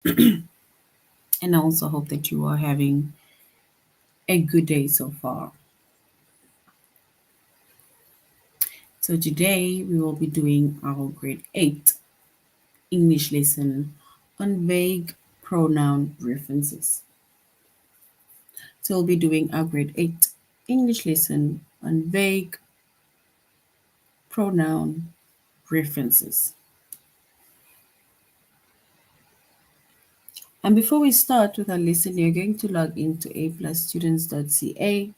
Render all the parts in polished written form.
And I also hope that you are having a good day so far. So, today we will be doing our grade 8 English lesson on vague pronoun references. So, we'll be doing our grade 8 English lesson on vague pronoun references. And before we start with our lesson, you're going to log into aplusstudents.ca.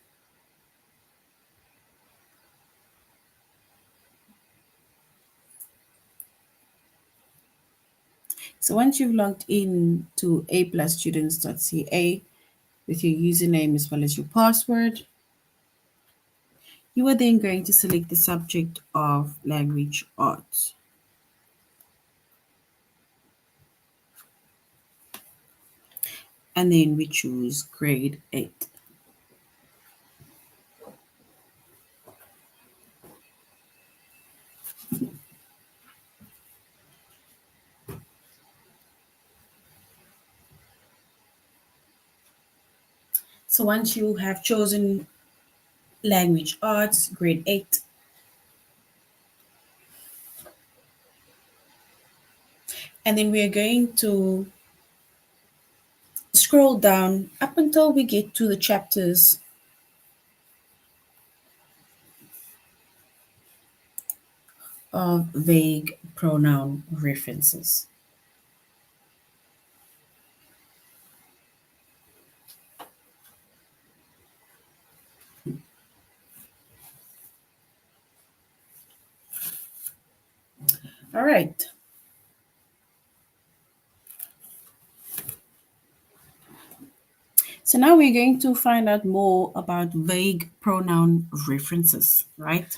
So once you've logged in to aplusstudents.ca with your username as well as your password, you are then going to select the subject of language arts. And then we choose grade 8. So once you have chosen language arts, grade 8, and then we are going to scroll down up until we get to the chapters of vague pronoun references. All right. So now we're going to find out more about vague pronoun references, right?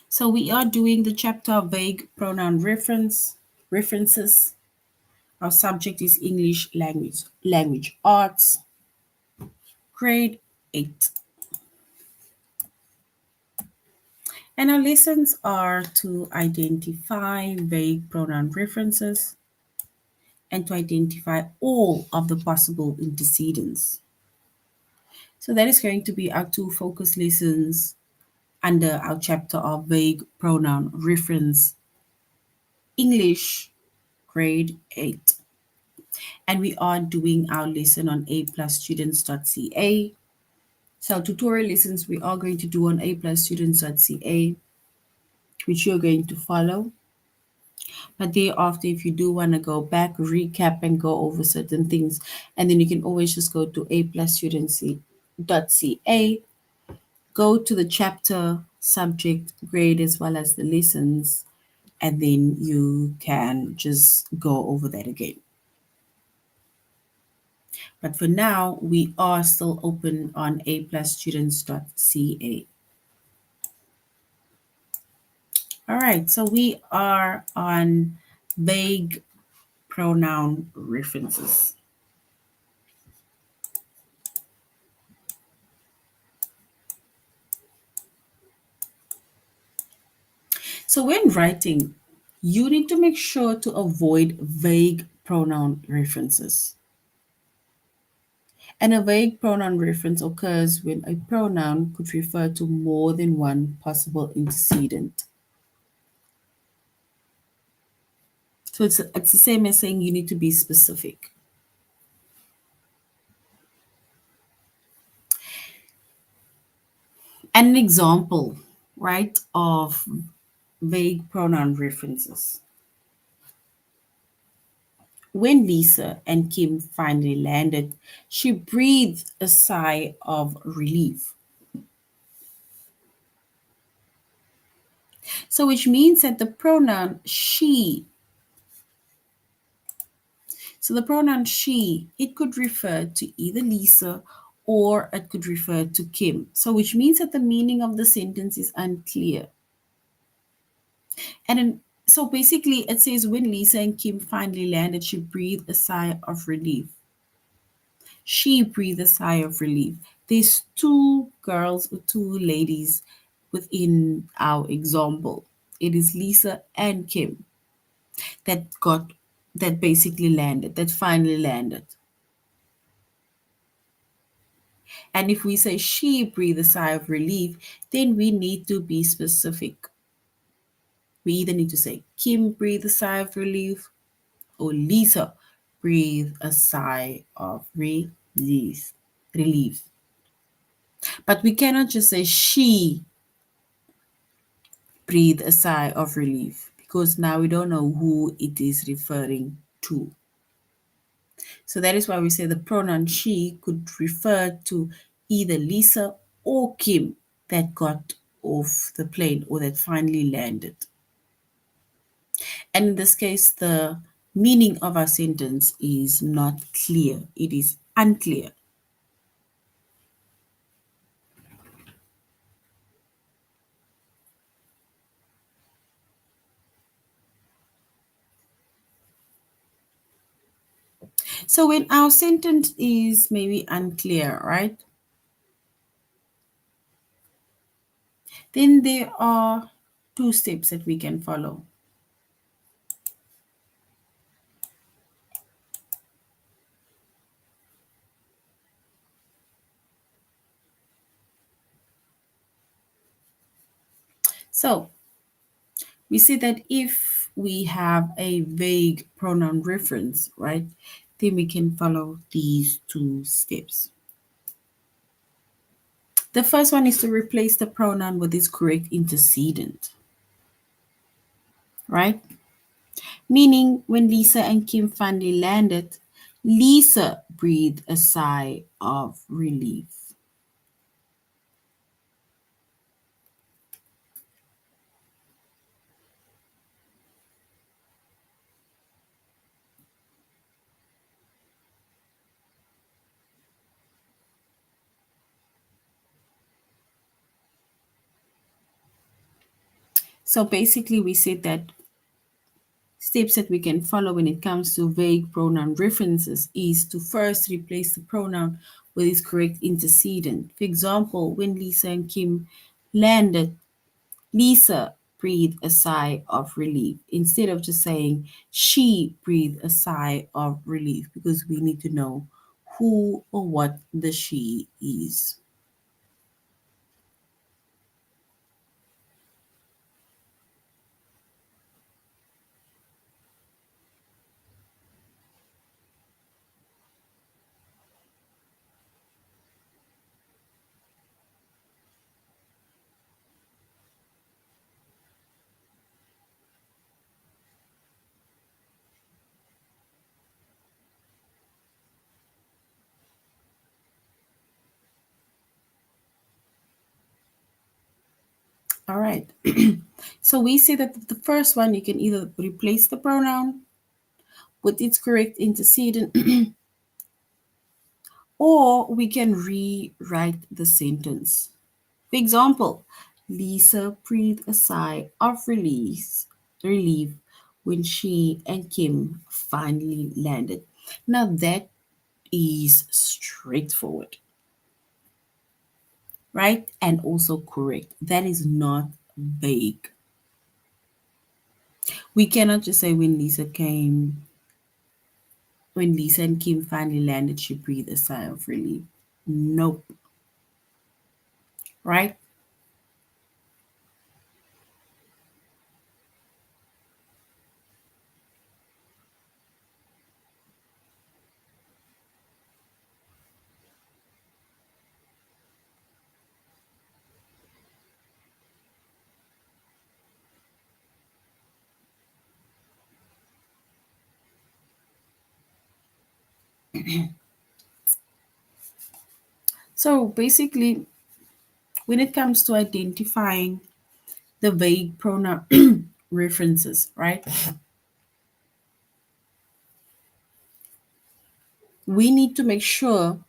So we are doing the chapter of vague pronoun references. Our subject is English language arts, grade 8. And our lessons are to identify vague pronoun references and to identify all of the possible antecedents. So that is going to be our two focus lessons under our chapter of vague pronoun reference, English, grade 8. And we are doing our lesson on aplusstudents.ca. So tutorial lessons we are going to do on aplusstudents.ca, which you're going to follow. But thereafter, if you do want to go back, recap, and go over certain things, and then you can always just go to aplusstudents.ca, go to the chapter, subject, grade, as well as the lessons, and then you can just go over that again. But for now, we are still open on aplusstudents.ca. All right, so we are on vague pronoun references. So when writing, you need to make sure to avoid vague pronoun references. And a vague pronoun reference occurs when a pronoun could refer to more than one possible antecedent. So it's the same as saying you need to be specific. And an example, right, of vague pronoun references. When Lisa and Kim finally landed, she breathed a sigh of relief. So, which means that the pronoun she, so the pronoun she, it could refer to either Lisa or it could refer to Kim. So, which means that the meaning of the sentence is unclear. So basically, it says when Lisa and Kim finally landed, she breathed a sigh of relief. She breathed a sigh of relief. There's two girls or two ladies within our example. It is Lisa and Kim that got that basically landed, that finally landed. And if we say she breathed a sigh of relief, then we need to be specific. We either need to say Kim breathed a sigh of relief or Lisa breathed a sigh of relief. Relief. But we cannot just say she breathed a sigh of relief because now we don't know who it is referring to. So that is why we say the pronoun she could refer to either Lisa or Kim that got off the plane or that finally landed. And in this case, the meaning of our sentence is not clear, it is unclear. So when our sentence is maybe unclear, right? Then there are two steps that we can follow. So we see that if we have a vague pronoun reference, right, then we can follow these two steps. The first one is to replace the pronoun with its correct antecedent, right? Meaning, when Lisa and Kim finally landed, Lisa breathed a sigh of relief. So basically, we said that steps that we can follow when it comes to vague pronoun references is to first replace the pronoun with its correct antecedent. For example, when Lisa and Kim landed, Lisa breathed a sigh of relief instead of just saying she breathed a sigh of relief because we need to know who or what the she is. All right. So we say that the first one you can either replace the pronoun with its correct antecedent or we can rewrite the sentence. For example, Lisa breathed a sigh of relief when she and Kim finally landed. Now that is straightforward, right? And also correct. That is not vague. We cannot just say when Lisa and Kim finally landed, she breathed a sigh of relief. Nope, right? So basically, when it comes to identifying the vague pronoun references, right? We need to make sure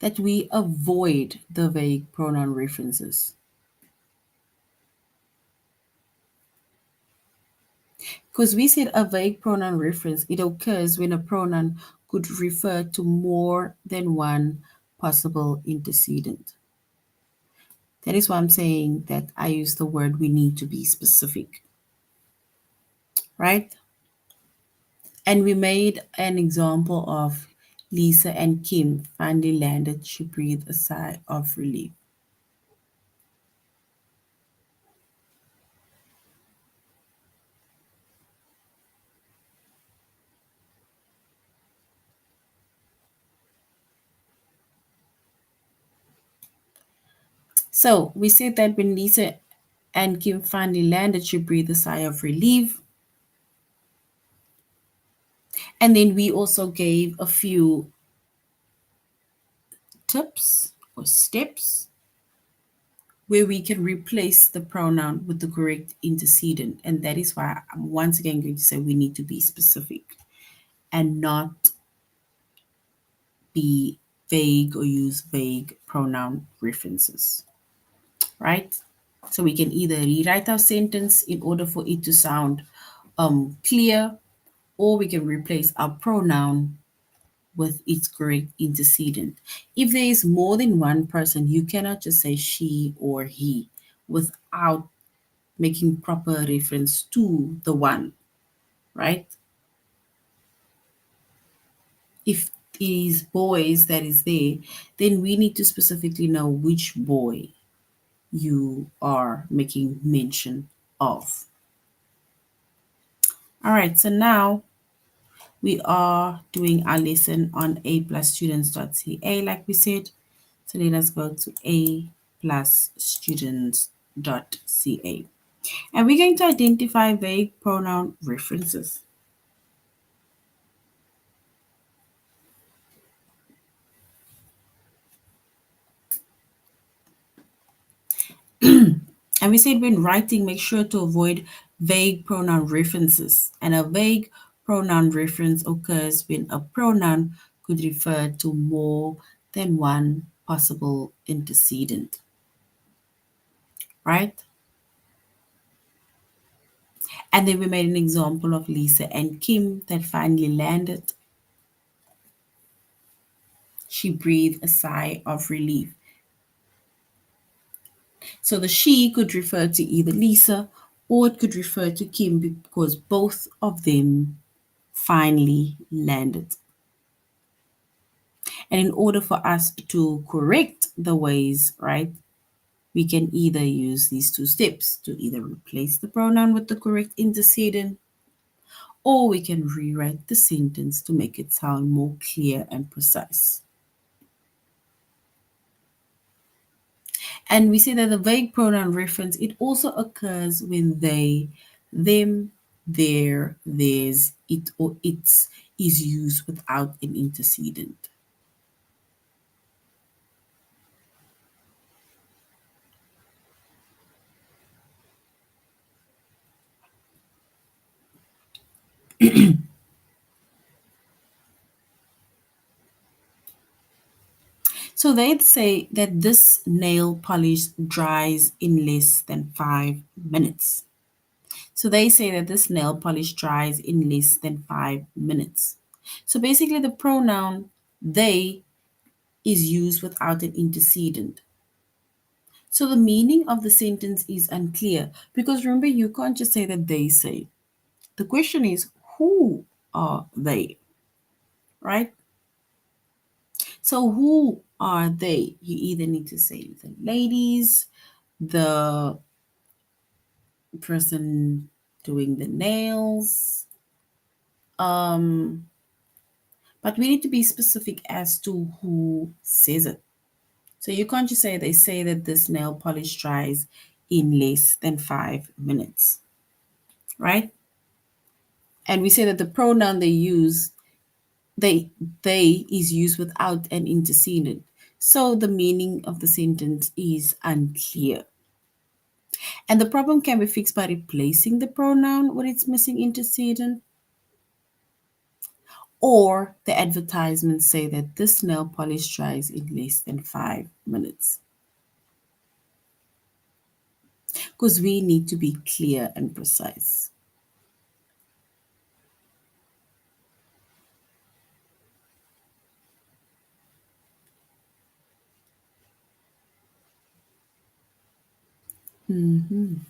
that we avoid the vague pronoun references. Because we said a vague pronoun reference, it occurs when a pronoun could refer to more than one possible antecedent. That is why I'm saying that I use the word we need to be specific. right? And we made an example of Lisa and Kim finally landed. She breathed a sigh of relief. So we said that when Lisa and Kim finally landed, she breathed a sigh of relief. And then we also gave a few tips or steps where we can replace the pronoun with the correct antecedent. And that is why I'm once again going to say we need to be specific and not be vague or use vague pronoun references, right? So we can either rewrite our sentence in order for it to sound clear, or we can replace our pronoun with its correct antecedent. If there is more than one person, you cannot just say she or he without making proper reference to the one, right? If it is boys that is there, then we need to specifically know which boy you are making mention of. All right, so now we are doing our lesson on a plus students.ca, like we said. So let us go to a plus students.ca. And we're going to identify vague pronoun references. And we said when writing, make sure to avoid vague pronoun references. And a vague pronoun reference occurs when a pronoun could refer to more than one possible antecedent, right? And then we made an example of Lisa and Kim that finally landed. She breathed a sigh of relief. So the she could refer to either Lisa or it could refer to Kim because both of them finally landed. And in order for us to correct the ways, right, we can either use these two steps to either replace the pronoun with the correct antecedent or we can rewrite the sentence to make it sound more clear and precise. And we say that the vague pronoun reference, it also occurs when they, them, their, theirs, it, or its is used without an antecedent. So they'd say that this nail polish dries in less than 5 minutes. So they say that this nail polish dries in less than 5 minutes. So basically, the pronoun they is used without an antecedent. So the meaning of the sentence is unclear because remember, you can't just say that they say. The question is, who are they, right? So who are they? You either need to say the ladies, the person doing the nails, um, but we need to be specific as to who says it. So you can't just say they say that this nail polish dries in less than 5 minutes, right? And we say that the pronoun they use, they they is used without an antecedent. So the meaning of the sentence is unclear. And the problem can be fixed by replacing the pronoun with its missing antecedent, or the advertisements say that this nail polish dries in less than 5 minutes. Because we need to be clear and precise. Mhm.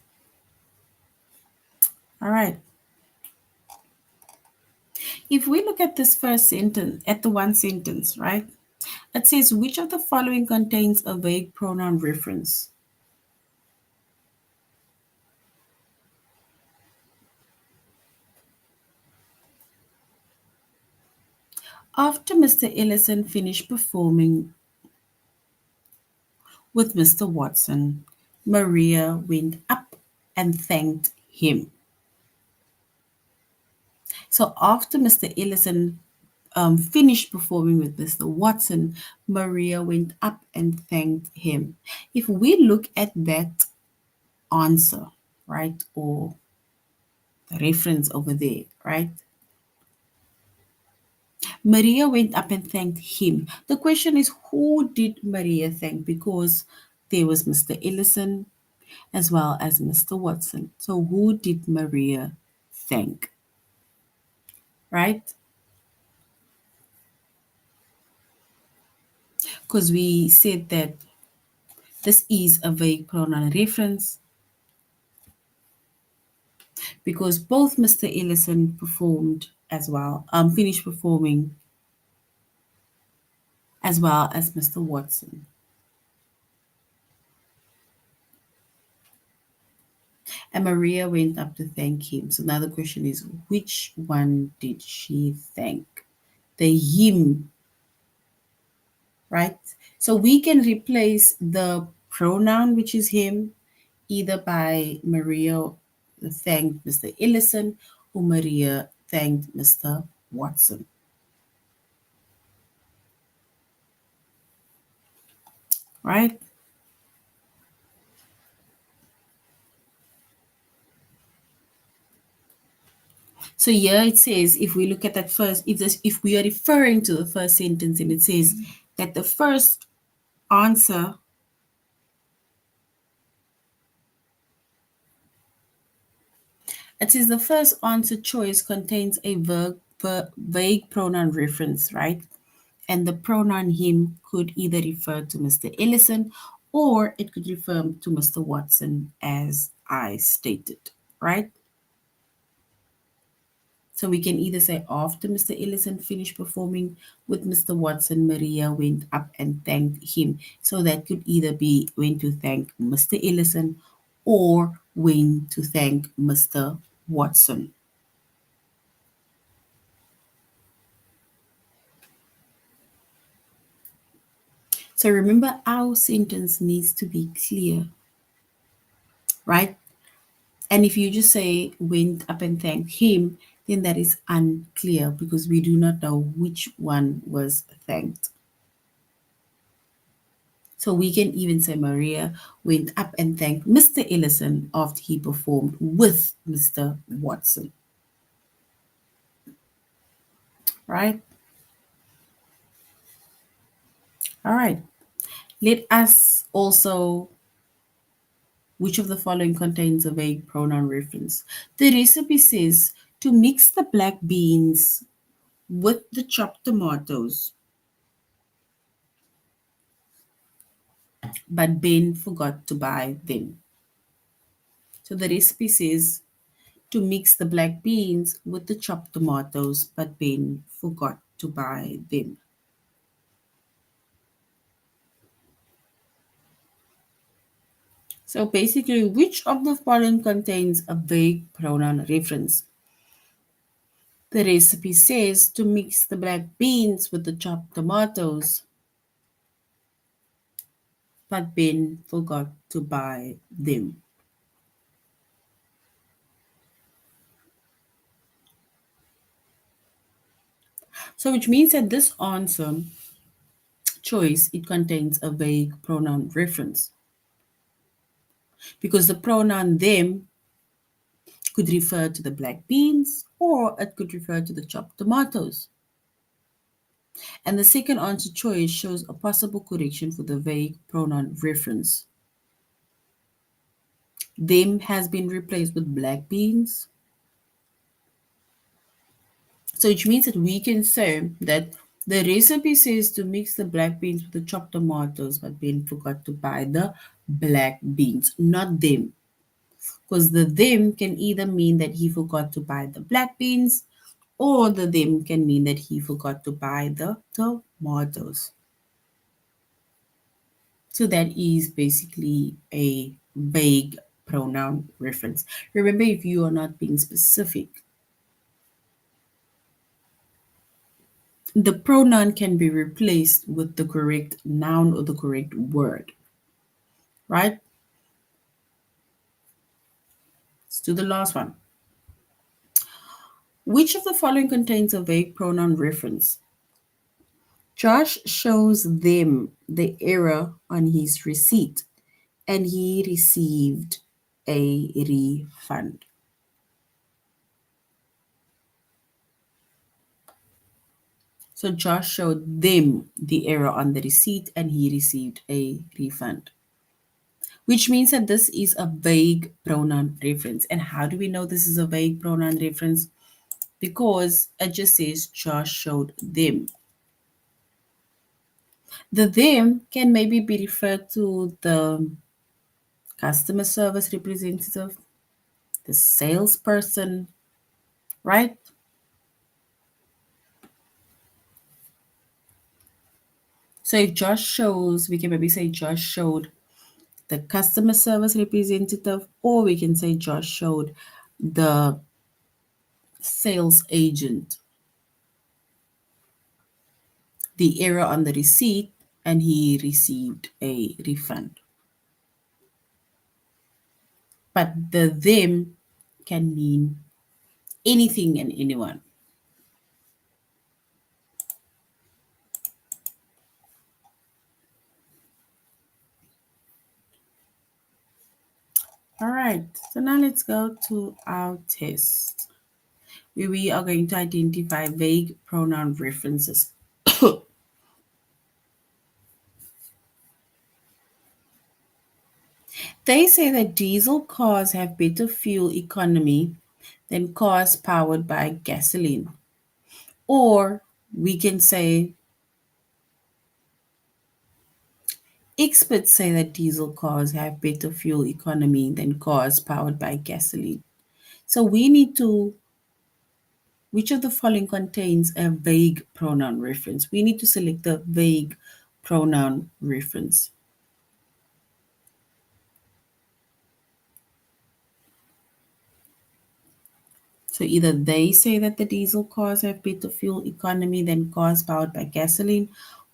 All right. If we look at this first sentence, at the one sentence, right? It says, which of the following contains a vague pronoun reference? After Mr. Ellison finished performing with Mr. Watson, Maria went up and thanked him. So after Mr. Ellison finished performing with Mr. Watson, Maria went up and thanked him. If we look at that answer, right, or the reference over there, right, Maria went up and thanked him. The question is, who did Maria thank? Because there was Mr. Ellison as well as Mr. Watson. So who did Maria thank? Right? Because we said that this is a vague pronoun reference because both Mr. Ellison performed as well, finished performing as well as Mr. Watson. And Maria went up to thank him. So now the question is, which one did she thank? The him, right? So we can replace the pronoun, which is him, either by Maria thanked Mr. Ellison or Maria thanked Mr. Watson, right? So here it says, if we look at that first, if we are referring to the first sentence, and it says that the first answer, it says the first answer choice contains a vague pronoun reference, right? And the pronoun him could either refer to Mr. Ellison or it could refer to Mr. Watson, as I stated, right? So we can either say after Mr. Ellison finished performing with Mr. Watson, Maria went up and thanked him. So that could either be when to thank Mr. Ellison or when to thank Mr. Watson. So remember, our sentence needs to be clear, right? And if you just say went up and thanked him, then that is unclear because we do not know which one was thanked. So we can even say Maria went up and thanked Mr. Ellison after he performed with Mr. Watson, right? All right. Let us also, which of the following contains a vague pronoun reference? The recipe says to mix the black beans with the chopped tomatoes, but Ben forgot to buy them. So the recipe says to mix the black beans with the chopped tomatoes, but Ben forgot to buy them. So basically, which of the following contains a vague pronoun reference? The recipe says to mix the black beans with the chopped tomatoes, but Ben forgot to buy them. So which means that this answer choice, it contains a vague pronoun reference because the pronoun them could refer to the black beans or it could refer to the chopped tomatoes. And the second answer choice shows a possible correction for the vague pronoun reference. Them has been replaced with black beans. So which means that we can say that the recipe says to mix the black beans with the chopped tomatoes, but Ben forgot to buy the black beans, not them. Because the them can either mean that he forgot to buy the black beans Or the them can mean that he forgot to buy the tomatoes. So that is basically a vague pronoun reference. Remember, if you are not being specific, the pronoun can be replaced with the correct noun or the correct word, right? Let's do the last one. Which of the following contains a vague pronoun reference? Josh shows them the error on his receipt and he received a refund. So Josh showed them the error on the receipt and he received a refund, which means that this is a vague pronoun reference. And how do we know this is a vague pronoun reference? Because it just says Josh showed them. The them can maybe be referred to the customer service representative, the salesperson, right? So if Josh shows, we can maybe say Josh showed the customer service representative, or we can say Josh showed the sales agent the error on the receipt and he received a refund. But the them can mean anything and anyone. All right, so now let's go to our test where we are going to identify vague pronoun references. They say that diesel cars have better fuel economy than cars powered by gasoline. Or we can say experts say that diesel cars have better fuel economy than cars powered by gasoline. So we need to, which of the following contains a vague pronoun reference? We need to select the vague pronoun reference. So either they say that the diesel cars have better fuel economy than cars powered by gasoline,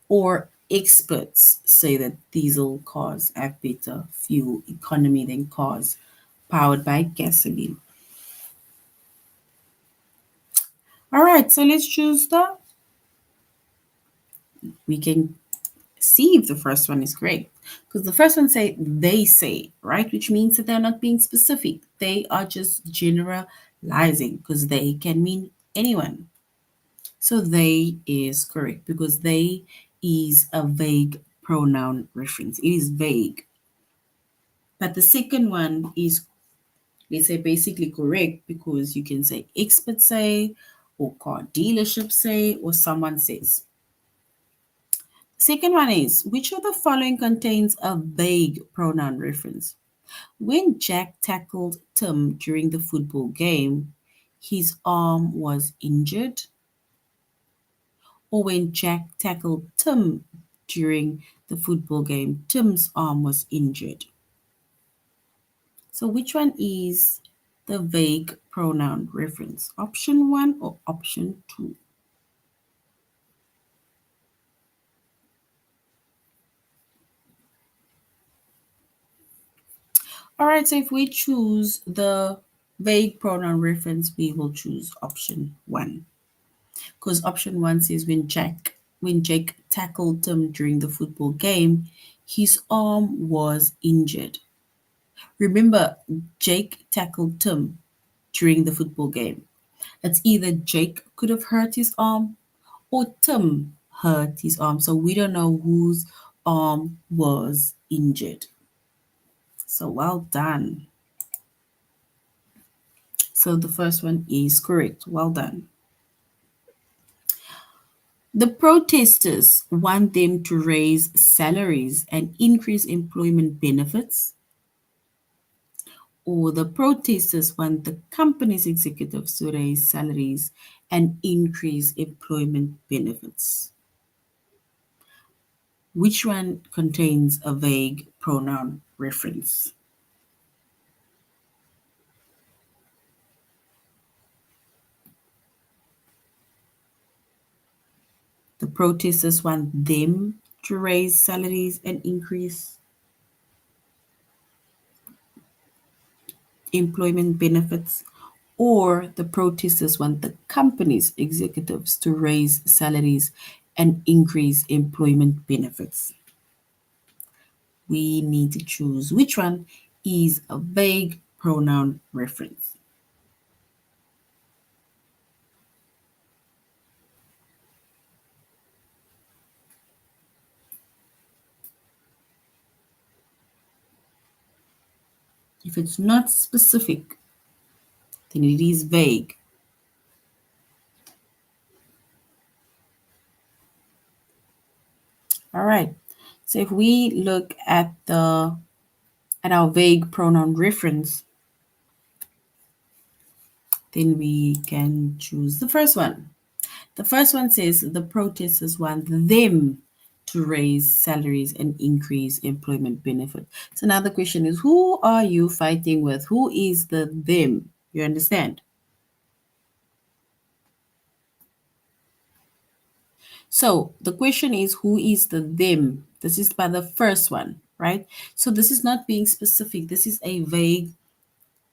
or experts say that diesel cars have better fuel economy than cars powered by gasoline. All right, so let's choose the, we can see if the first one is correct. Because the first one say they say, right? Which means that they're not being specific. They are just generalizing because they can mean anyone. So they is correct because they is a vague pronoun reference. It is vague. But the second one is, let's say, basically correct because you can say experts say, or car dealership say, or someone says. Second one is, which of the following contains a vague pronoun reference? When Jack tackled Tim during the football game, his arm was injured. Or when Jack tackled Tim during the football game, Tim's arm was injured. So which one is the vague pronoun reference? Option 1 or option 2? All right, so if we choose the vague pronoun reference, we will choose option 1. Because option 1 says when Jake tackled Tim during the football game, his arm was injured. Remember, Jake tackled Tim during the football game. It's either Jake could have hurt his arm or Tim hurt his arm. So we don't know whose arm was injured. So well done. So the first one is correct. Well done. The protesters want them to raise salaries and increase employment benefits, or the protesters want the company's executives to raise salaries and increase employment benefits. Which one contains a vague pronoun reference? The protesters want them to raise salaries and increase employment benefits, or the protesters want the company's executives to raise salaries and increase employment benefits. We need to choose which one is a vague pronoun reference. If it's not specific, then it is vague. All right. So if we look at our vague pronoun reference, then we can choose the first one. The first one says the protesters want them to raise salaries and increase employment benefit. So now the question is, who are you fighting with? Who is the them? You understand? So the question is, who is the them? This is by the first one, right? So this is not being specific. This is a vague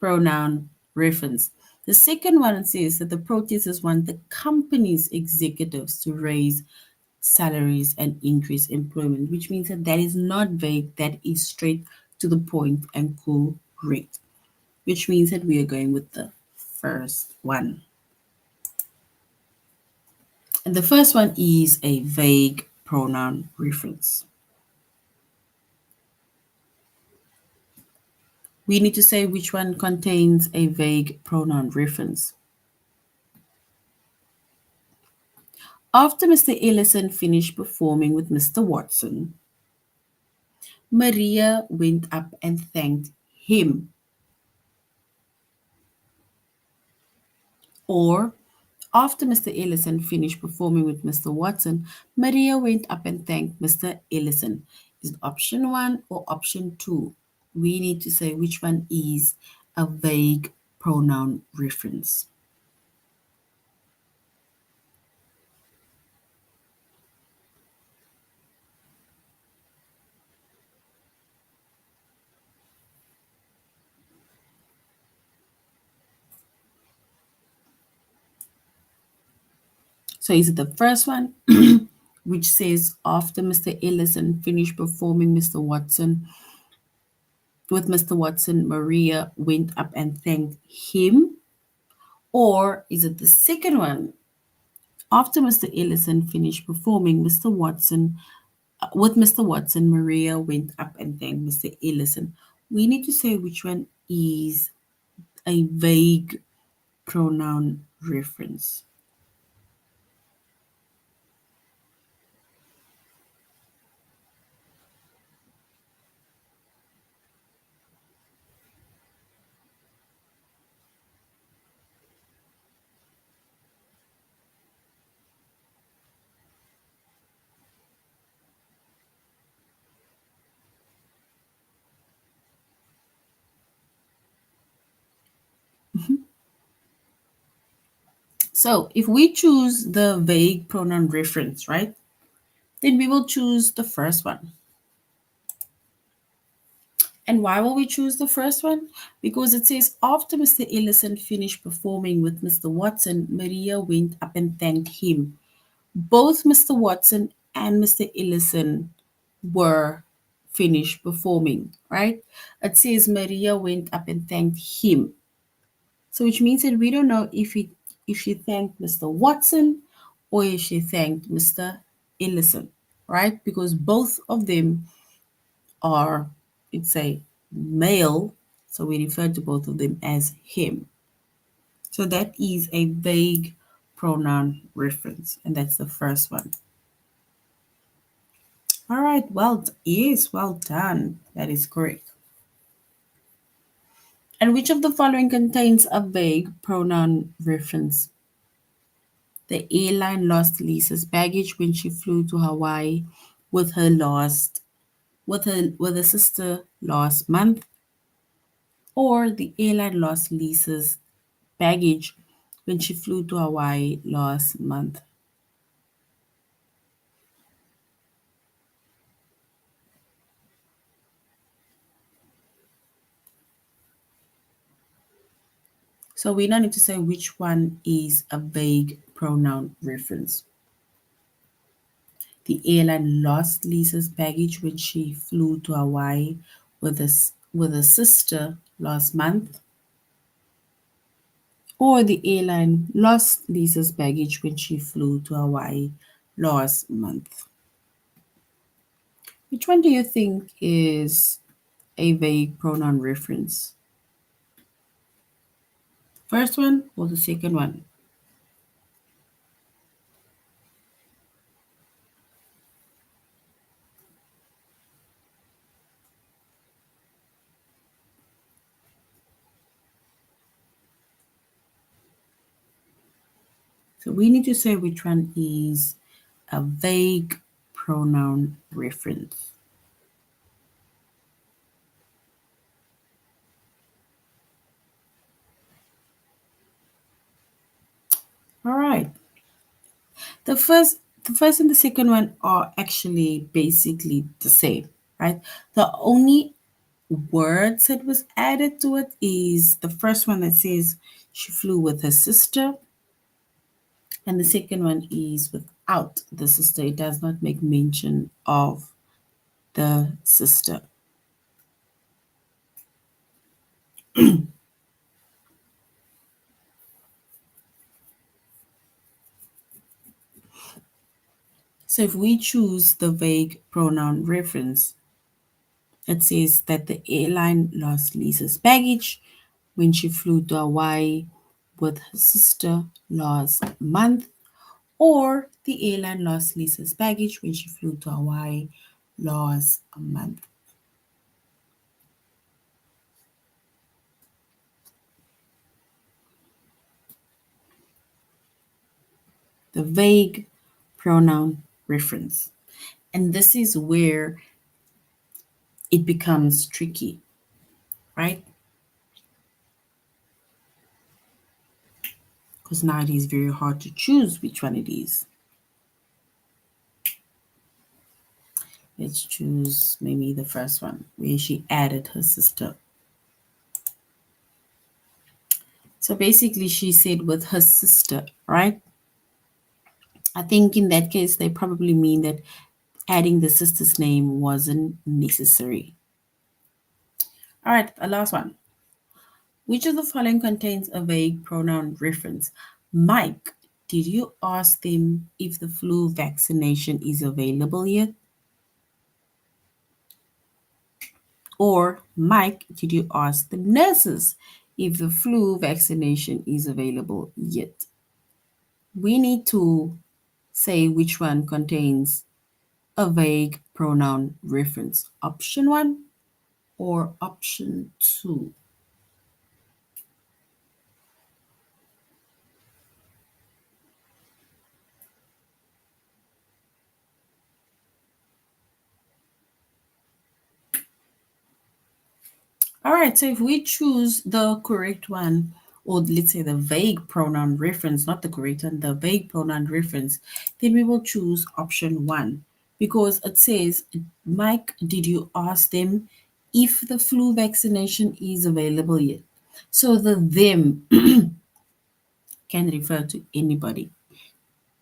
pronoun reference. The second one says that the protesters want the company's executives to raise salaries and increase employment, which means that that is not vague, that is straight to the point and correct, which means that we are going with the first one. And the first one is a vague pronoun reference. We need to say which one contains a vague pronoun reference. After Mr. Ellison finished performing with Mr. Watson, Maria went up and thanked him. Or, after Mr. Ellison finished performing with Mr. Watson, Maria went up and thanked Mr. Ellison. Is it option one or option two? We need to say which one is a vague pronoun reference. So is it the first one, which says after Mr. Ellison finished performing with Mr. Watson, Maria went up and thanked him? Or is it the second one? After Mr. Ellison finished performing with Mr. Watson, Maria went up and thanked Mr. Ellison. We need to say which one is a vague pronoun reference. So if we choose the vague pronoun reference, right, then we will choose the first one. And why will we choose the first one? Because it says after Mr. Ellison finished performing with Mr. Watson, Maria went up and thanked him. Both Mr. Watson and Mr. Ellison were finished performing, right? It says Maria went up and thanked him. So which means that we don't know if she thanked Mr. Watson or if she thanked Mr. Ellison, right? Because both of them are, it's a male, so we refer to both of them as him. So that is a vague pronoun reference, and that's the first one. All right, well, yes, well done. That is correct. And which of the following contains a vague pronoun reference? The airline lost Lisa's baggage when she flew to Hawaii with her last with her sister last month, or the airline lost Lisa's baggage when she flew to Hawaii last month. So we now need to say which one is a vague pronoun reference. The airline lost Lisa's baggage when she flew to Hawaii with her sister last month, or the airline lost Lisa's baggage when she flew to Hawaii last month. Which one do you think is a vague pronoun reference? First one or the second one? So we need to say which one is a vague pronoun reference. All right. The first and the second one are actually basically the same, right? The only words that was added to it is the first one that says she flew with her sister, and the second one is without the sister. It does not make mention of the sister. So if we choose the vague pronoun reference, it says that the airline lost Lisa's baggage when she flew to Hawaii with her sister last month, or the airline lost Lisa's baggage when she flew to Hawaii last month. The vague pronoun reference. And this is where it becomes tricky, right? Because now it is very hard to choose which one it is. Let's choose maybe the first one where she added her sister. So basically, she said with her sister, right? I think in that case, they probably mean that adding the sister's name wasn't necessary. All right, the last one. Which of the following contains a vague pronoun reference? Mike, did you ask them if the flu vaccination is available yet? Or, Mike, did you ask the nurses if the flu vaccination is available yet? We need to say which one contains a vague pronoun reference. Option one or option two? All right, so if we choose the correct one, or let's say the vague pronoun reference, not the correct one, the vague pronoun reference, then we will choose option one because it says, Mike, did you ask them if the flu vaccination is available yet? So the them can refer to anybody,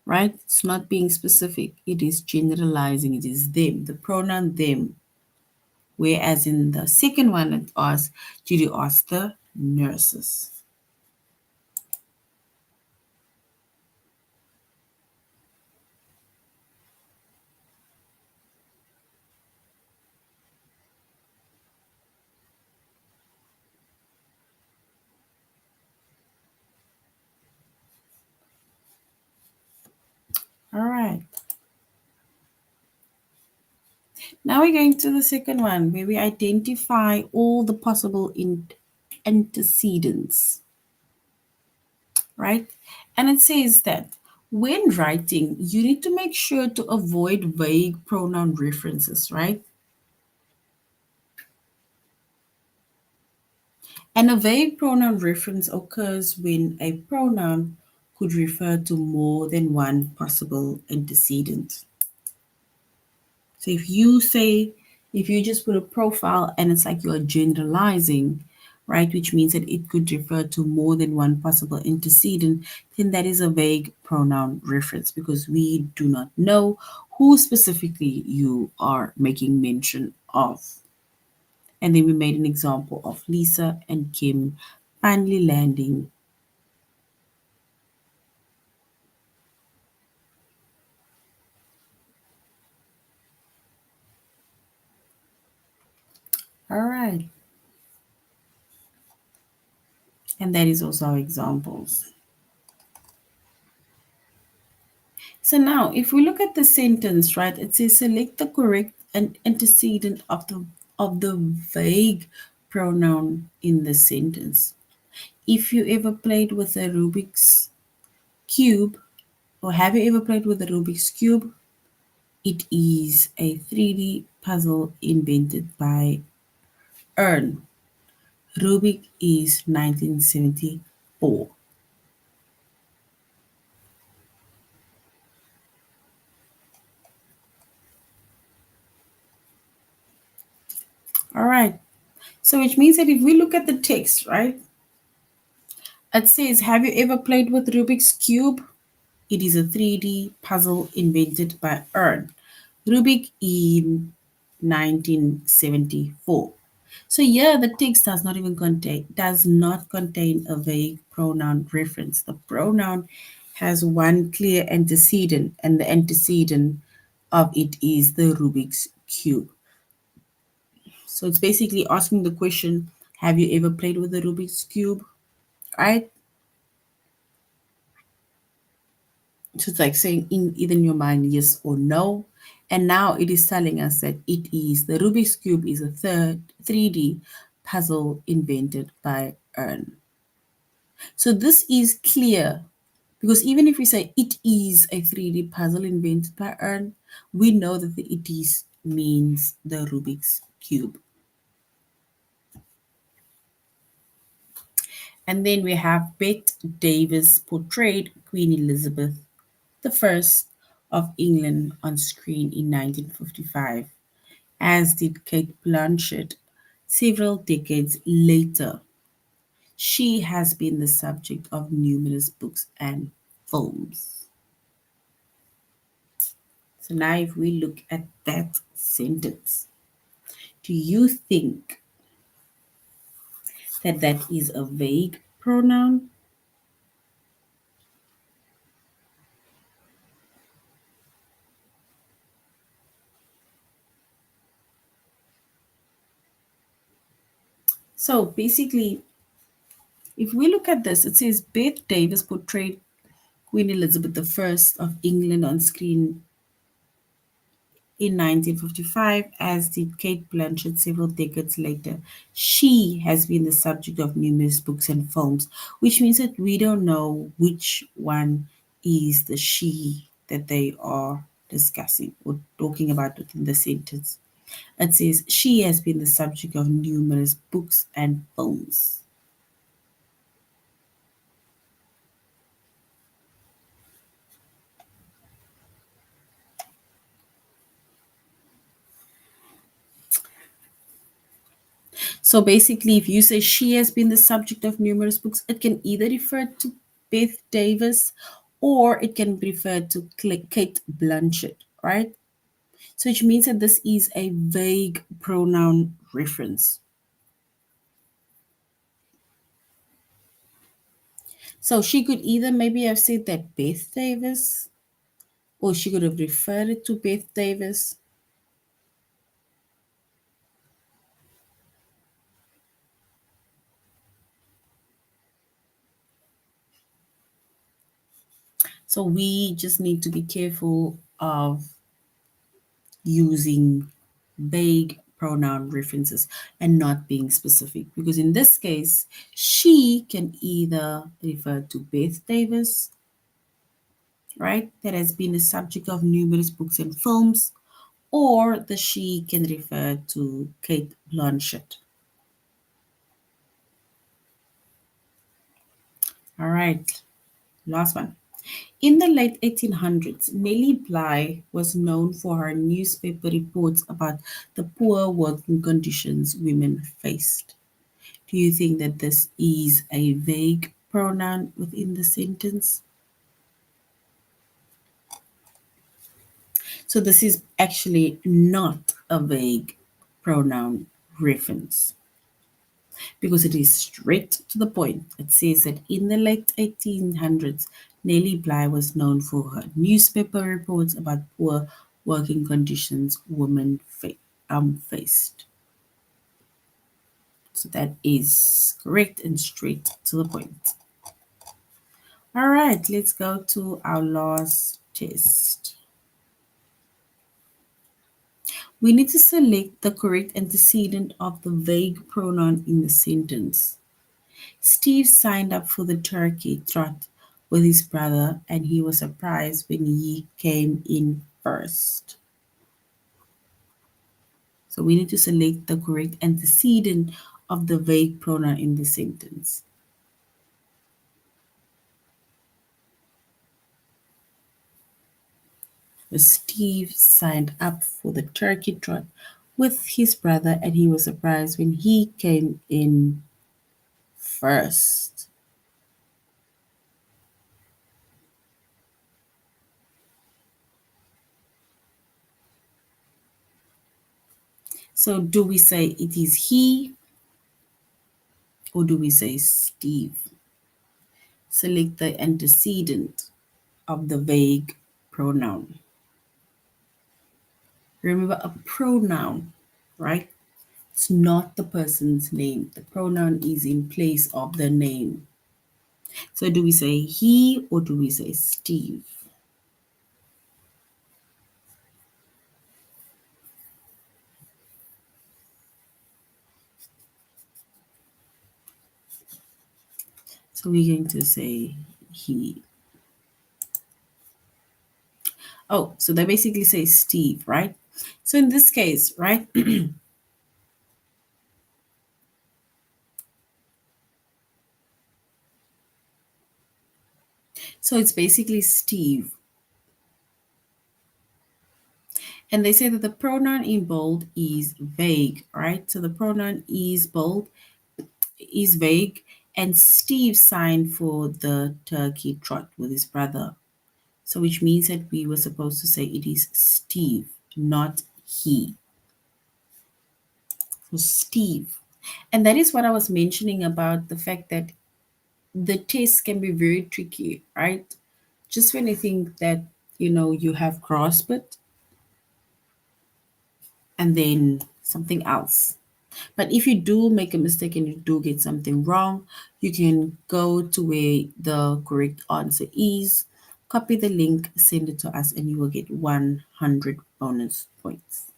right? It's not being specific, it is generalizing, it is them, the pronoun them. Whereas in the second one, it asks, did you ask the nurses? All right. Now we're going to the second one where we identify all the possible antecedents, right? And it says that when writing, you need to make sure to avoid vague pronoun references, right? And a vague pronoun reference occurs when a pronoun could refer to more than one possible antecedent. So if you just put a profile and it's like you're generalizing, right, which means that it could refer to more than one possible antecedent, then that is a vague pronoun reference because we do not know who specifically you are making mention of. And then we made an example of Lisa and Kim finally landing. All right. And that is also our examples. So now, if we look at the sentence, right, it says select the correct antecedent of the vague pronoun in the sentence. If you ever played with a Rubik's cube, or have you ever played with a Rubik's cube? It is a 3D puzzle invented by Ern. Rubik is 1974. All right. So which means that if we look at the text, right, it says, have you ever played with Rubik's Cube? It is a 3D puzzle invented by Ern Rubik in 1974. So here the text does not contain a vague pronoun reference. The pronoun has one clear antecedent, and the antecedent of it is the Rubik's Cube. So it's basically asking the question, have you ever played with the Rubik's Cube? Right? So it's like saying in either in your mind yes or no. And now it is telling us that it is the Rubik's Cube is a third 3D puzzle invented by Ern. So this is clear because even if we say it is a 3D puzzle invented by Ern, we know that the it is means the Rubik's Cube. And then we have Bette Davis portrayed Queen Elizabeth the First of England on screen in 1955, as did Kate Blanchett several decades later. She has been the subject of numerous books and films. So now if we look at that sentence, do you think that that is a vague pronoun? So basically, if we look at this, it says Bette Davis portrayed Queen Elizabeth I of England on screen in 1955, as did Kate Blanchett several decades later. She has been the subject of numerous books and films, which means that we don't know which one is the she that they are discussing or talking about within the sentence. It says she has been the subject of numerous books and films. So basically, if you say she has been the subject of numerous books, it can either refer to Beth Davis or it can refer to Kate Blanchett, right? So which means that this is a vague pronoun reference. So she could either maybe have said that Beth Davis, or she could have referred it to Beth Davis. So we just need to be careful of using vague pronoun references and not being specific. Because in this case, she can either refer to Beth Davis, right, that has been the subject of numerous books and films, or the she can refer to Kate Blanchett. All right, last one. In the late 1800s, Nellie Bly was known for her newspaper reports about the poor working conditions women faced. Do you think that this is a vague pronoun within the sentence? So, this is actually not a vague pronoun reference because it is straight to the point. It says that in the late 1800s, Nellie Bly was known for her newspaper reports about poor working conditions women faced. So that is correct and straight to the point. All right, let's go to our last test. We need to select the correct antecedent of the vague pronoun in the sentence. Steve signed up for the turkey trot with his brother and he was surprised when he came in first. So we need to select the correct antecedent of the vague pronoun in the sentence. So Steve signed up for the turkey trot with his brother and he was surprised when he came in first. So do we say it is he or do we say Steve? Select the antecedent of the vague pronoun. Remember a pronoun, right? It's not the person's name. The pronoun is in place of the name. So do we say he or do we say Steve? So we're going to say he. Oh, so they basically say Steve, right? So in this case, right? So it's basically Steve. And they say that the pronoun in bold is vague, right? So the pronoun is bold, is vague, and Steve signed for the turkey trot with his brother. So which means that we were supposed to say it is Steve, not he. So Steve. And that is what I was mentioning about the fact that the test can be very tricky, right? Just when you think that, you have grasped it and then something else. But if you do make a mistake and you do get something wrong, you can go to where the correct answer is, copy the link, send it to us, and you will get 100 bonus points.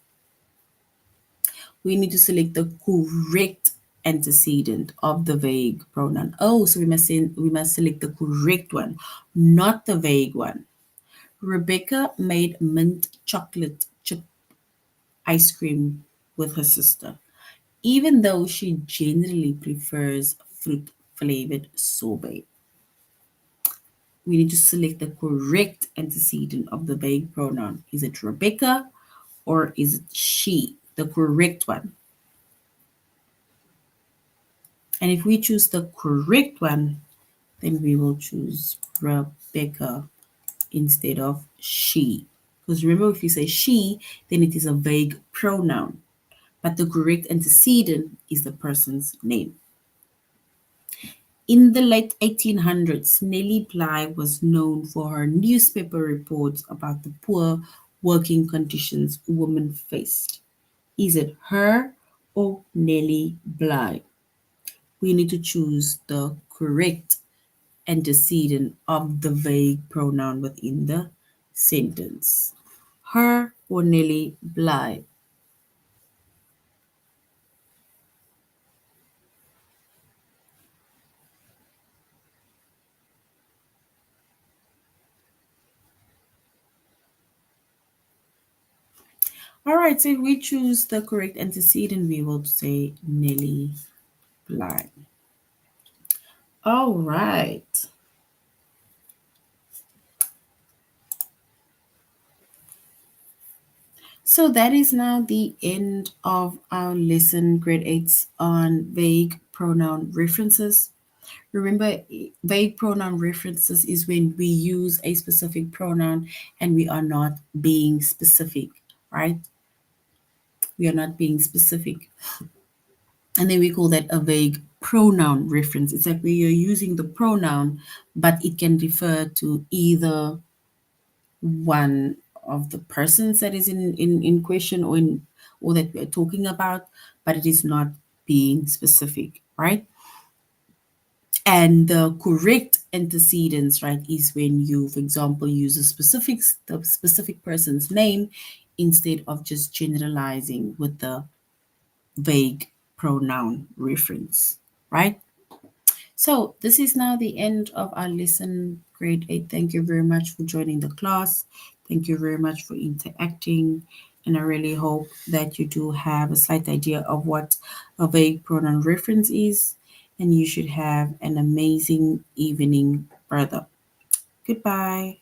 We need to select the correct antecedent of the vague pronoun. Oh, so we must select the correct one, not the vague one. Rebecca made mint chocolate chip ice cream with her sister, even though she generally prefers fruit flavored sorbet. We need to select the correct antecedent of the vague pronoun. Is it Rebecca or is it she? The correct one. And if we choose the correct one, then we will choose Rebecca instead of she. Because remember, if you say she, then it is a vague pronoun. But the correct antecedent is the person's name. In the late 1800s, Nellie Bly was known for her newspaper reports about the poor working conditions women faced. Is it her or Nellie Bly? We need to choose the correct antecedent of the vague pronoun within the sentence. Her or Nellie Bly. All right, so if we choose the correct antecedent, we will say Nelly blind. All right. So that is now the end of our lesson, grade 8s on vague pronoun references. Remember, vague pronoun references is when we use a specific pronoun and we are not being specific, right? We are not being specific. And then we call that a vague pronoun reference. It's like we are using the pronoun, but it can refer to either one of the persons that is in question or that we're talking about, but it is not being specific, right? And the correct antecedents, right, is when you, for example, use the specific person's name instead of just generalizing with the vague pronoun reference, right? So this is now the end of our lesson, grade 8. Thank you very much for joining the class. Thank you very much for interacting. And I really hope that you do have a slight idea of what a vague pronoun reference is. And you should have an amazing evening, brother. Goodbye.